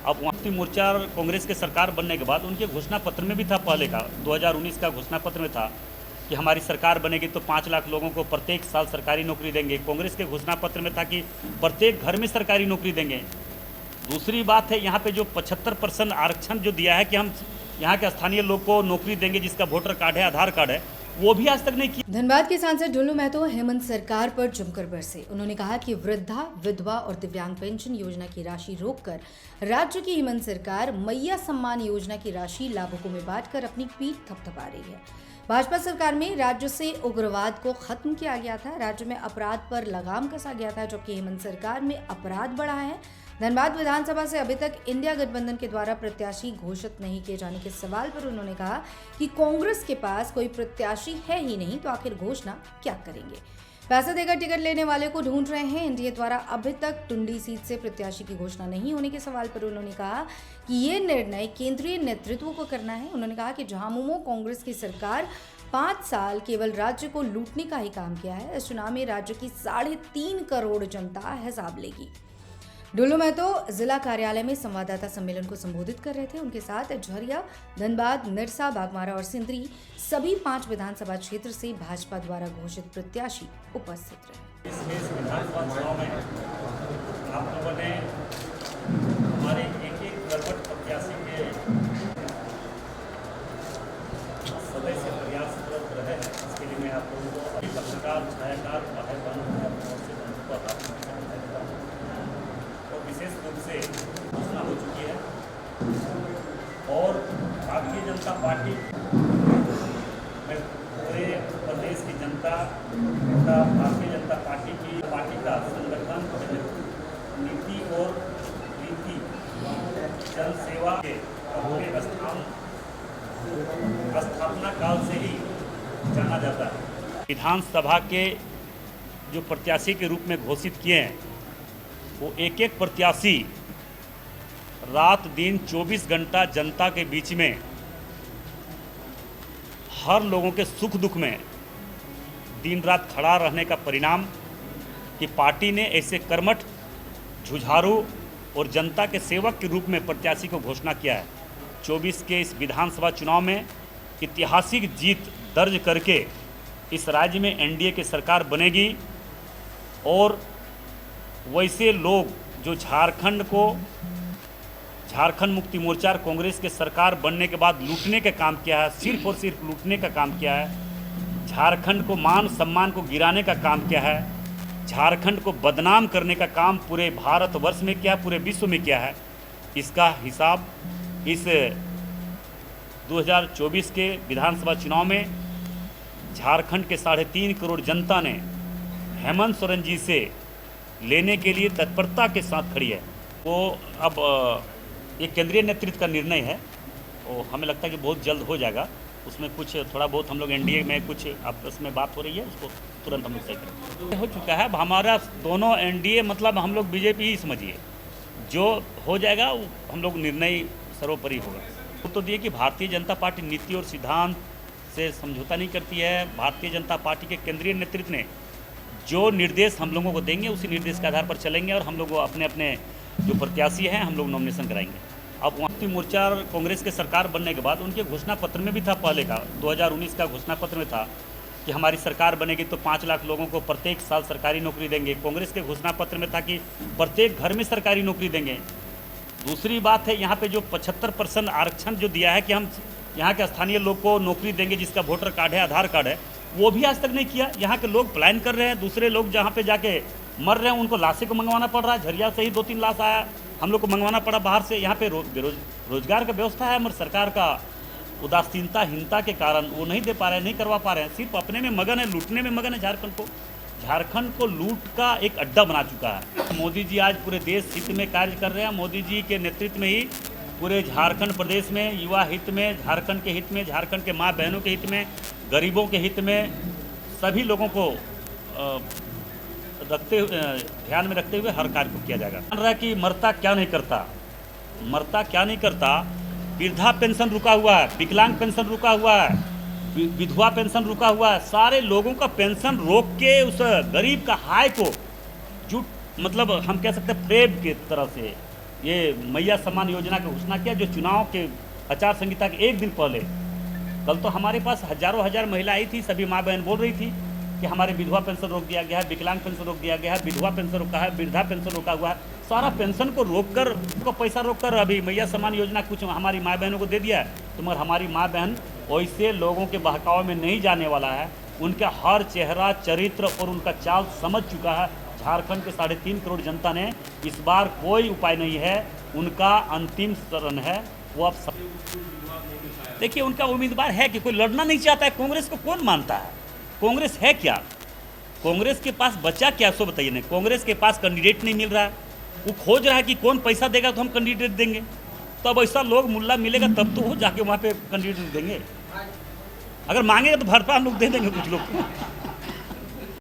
अब मुक्ति मोर्चा कांग्रेस के सरकार बनने के बाद उनके घोषणा पत्र में भी था, पहले का 2019 का घोषणा पत्र में था कि हमारी सरकार बनेगी तो 5 लाख लोगों को प्रत्येक साल सरकारी नौकरी देंगे। कांग्रेस के घोषणा पत्र में था कि प्रत्येक घर में सरकारी नौकरी देंगे। दूसरी बात है, यहाँ पे जो 75% आरक्षण जो दिया है कि हम यहाँ के स्थानीय लोग को नौकरी देंगे, जिसका वोटर कार्ड है, आधार कार्ड है, वो भी आज तक नहीं किया। धनबाद के सांसद ढुल्लू महतो हेमंत सरकार पर जमकर बरसे। उन्होंने कहा कि वृद्धा, विधवा और दिव्यांग पेंशन योजना की राशि रोककर राज्य की हेमंत सरकार मैया सम्मान योजना की राशि लाभुकों में बांटकर अपनी पीठ थपथपा रही है। भाजपा सरकार में राज्य से उग्रवाद को खत्म किया गया था, राज्य में अपराध पर लगाम कसा गया था, जबकि हेमंत सरकार में अपराध बढ़ा है। धनबाद विधानसभा से अभी तक इंडिया गठबंधन के द्वारा प्रत्याशी घोषित नहीं किए जाने के सवाल पर उन्होंने कहा कि कांग्रेस के पास कोई प्रत्याशी है ही नहीं, तो आखिर घोषणा क्या करेंगे। पैसे देकर टिकट लेने वाले को ढूंढ रहे हैं। एनडीए द्वारा अभी तक टुंडी सीट से प्रत्याशी की घोषणा नहीं होने के सवाल पर उन्होंने कहा कि ये निर्णय केंद्रीय नेतृत्व को करना है। उन्होंने कहा कि झामुमो कांग्रेस की सरकार 5 साल केवल राज्य को लूटने का ही काम किया है। इस चुनाव में राज्य की 3.5 करोड़ जनता हिसाब लेगी। ढुल्लू महतो जिला कार्यालय में संवाददाता सम्मेलन को संबोधित कर रहे थे। उनके साथ झरिया, धनबाद, निरसा, बागमारा और सिंदरी सभी 5 विधानसभा क्षेत्र से भाजपा द्वारा घोषित प्रत्याशी उपस्थित रहे। इस विधानसभा चुनाव में आप लोगों ने हमारे एक गड़बड़ प्रत्याशी के सदैव से प्रयासरत रहे हैं। इसके लिए मैं आप लोगों को अभी पत्रकार, छायाकार, भाई बहनों से और विशेष रूप से घोषणा हो चुकी है। और भारतीय जनता पार्टी में पूरे प्रदेश की जनता तथा भारतीय जनता पार्टी का संगठन, नीति और रीति जन सेवा के अपने स्थापना काल से ही जाना जाता है। विधानसभा के जो प्रत्याशी के रूप में घोषित किए हैं, वो एक प्रत्याशी रात दिन 24 घंटा जनता के बीच में हर लोगों के सुख दुख में दिन रात खड़ा रहने का परिणाम कि पार्टी ने ऐसे कर्मठ, जुझारू और जनता के सेवक के रूप में प्रत्याशी को घोषणा किया है। 24 के इस विधानसभा चुनाव में ऐतिहासिक जीत दर्ज करके इस राज्य में एनडीए की सरकार बनेगी। और वैसे लोग जो झारखंड मुक्ति मोर्चा कांग्रेस के सरकार बनने के बाद लूटने का काम किया है, सिर्फ और सिर्फ लूटने का काम किया है, झारखंड को मान सम्मान को गिराने का काम किया है, झारखंड को बदनाम करने का काम पूरे भारतवर्ष में किया है, पूरे विश्व में किया है। इसका हिसाब इस 2024 के विधानसभा चुनाव में झारखंड के 3.5 करोड़ जनता ने हेमंत सोरेन जी से लेने के लिए तत्परता के साथ खड़ी है। वो अब ये केंद्रीय नेतृत्व का निर्णय है और हमें लगता है कि बहुत जल्द हो जाएगा। उसमें कुछ थोड़ा बहुत हम लोग एनडीए में कुछ आपस में बात हो रही है, उसको तुरंत हम लोग तय करेंगे। हो चुका है हमारा दोनों एनडीए, मतलब हम लोग बीजेपी ही समझिए, जो हो जाएगा वो हम लोग निर्णय सर्वोपरि होगा। वो तो दिए कि भारतीय जनता पार्टी नीति और सिद्धांत से समझौता नहीं करती है। भारतीय जनता पार्टी के केंद्रीय नेतृत्व ने जो निर्देश हम लोगों को देंगे उसी निर्देश के आधार पर चलेंगे और हम लोग अपने अपने जो प्रत्याशी हैं हम लोग नॉमिनेशन कराएंगे। अब मुक्ति मोर्चा कांग्रेस के सरकार बनने के बाद उनके घोषणा पत्र में भी था, पहले का 2019 का घोषणा पत्र में था कि हमारी सरकार बनेगी तो 5 लाख लोगों को प्रत्येक साल सरकारी नौकरी देंगे। कांग्रेस के घोषणा पत्र में था कि प्रत्येक घर में सरकारी नौकरी देंगे। दूसरी बात है, यहाँ पे जो 75% आरक्षण जो दिया है कि हम यहाँ के स्थानीय लोग को नौकरी देंगे, जिसका वोटर कार्ड है, आधार कार्ड है, वो भी आज तक नहीं किया। यहाँ के लोग पलायन कर रहे हैं, दूसरे लोग जहाँ पे जाके मर रहे हैं उनको लाशें को मंगवाना पड़ रहा है। झरिया से ही 2-3 लाश आया, हम लोग को मंगवाना पड़ा बाहर से। यहाँ पे रोजगार का व्यवस्था है, मगर सरकार का उदासीनता के कारण वो नहीं दे पा रहे हैं, नहीं करवा पा रहे हैं। सिर्फ अपने में मगन है, लूटने में मगन है। झारखंड को लूट का एक अड्डा बना चुका है। मोदी जी आज पूरे देश हित में कार्य कर रहे हैं। मोदी जी के नेतृत्व में ही पूरे झारखंड प्रदेश में युवा हित में, झारखंड के हित में, झारखंड के माँ बहनों के हित में, गरीबों के हित में, सभी लोगों को ध्यान में रखते हुए हर कार्य को किया जाएगा। मान रहा है कि मरता क्या नहीं करता, वृद्धा पेंशन रुका हुआ है, विकलांग पेंशन रुका हुआ है, विधवा पेंशन रुका हुआ है। सारे लोगों का पेंशन रोक के उस गरीब का हाय को मतलब हम कह सकते हैं फ्रेब की तरह से ये मैया सम्मान योजना की घोषणा किया, जो चुनाव के आचार संहिता के एक दिन पहले। कल तो हमारे पास हजारों हजार महिला आई थी, सभी माँ बहन बोल रही थी कि हमारे विधवा पेंशन रोक दिया गया है, विकलांग पेंशन रोक दिया गया है, विधवा पेंशन रोका है, वृद्धा पेंशन रोका हुआ है। सारा पेंशन को रोककर, उसको पैसा रोककर अभी मैया सम्मान योजना कुछ हमारी माँ बहनों को दे दिया है। तो मगर हमारी माँ बहन वैसे लोगों के बहकावे में नहीं जाने वाला है। उनका हर चेहरा, चरित्र और उनका चाल समझ चुका है झारखंड के 3.5 करोड़ जनता ने। इस बार कोई उपाय नहीं है, उनका अंतिम शरण है। वो अब देखिए, उनका उम्मीदवार है कि कोई लड़ना नहीं चाहता है। कांग्रेस को कौन मानता है? कांग्रेस है क्या? कांग्रेस के पास बचा क्या, सो बताइए ना। कांग्रेस के पास कैंडिडेट नहीं मिल रहा है, वो खोज रहा है कि कौन पैसा देगा तो हम कैंडिडेट देंगे। तब ऐसा लोग मुल्ला मिलेगा तब तो वो जाके वहाँ पे कैंडिडेट देंगे। अगर मांगेगा तो भरपा हम लोग दे देंगे कुछ लोग को।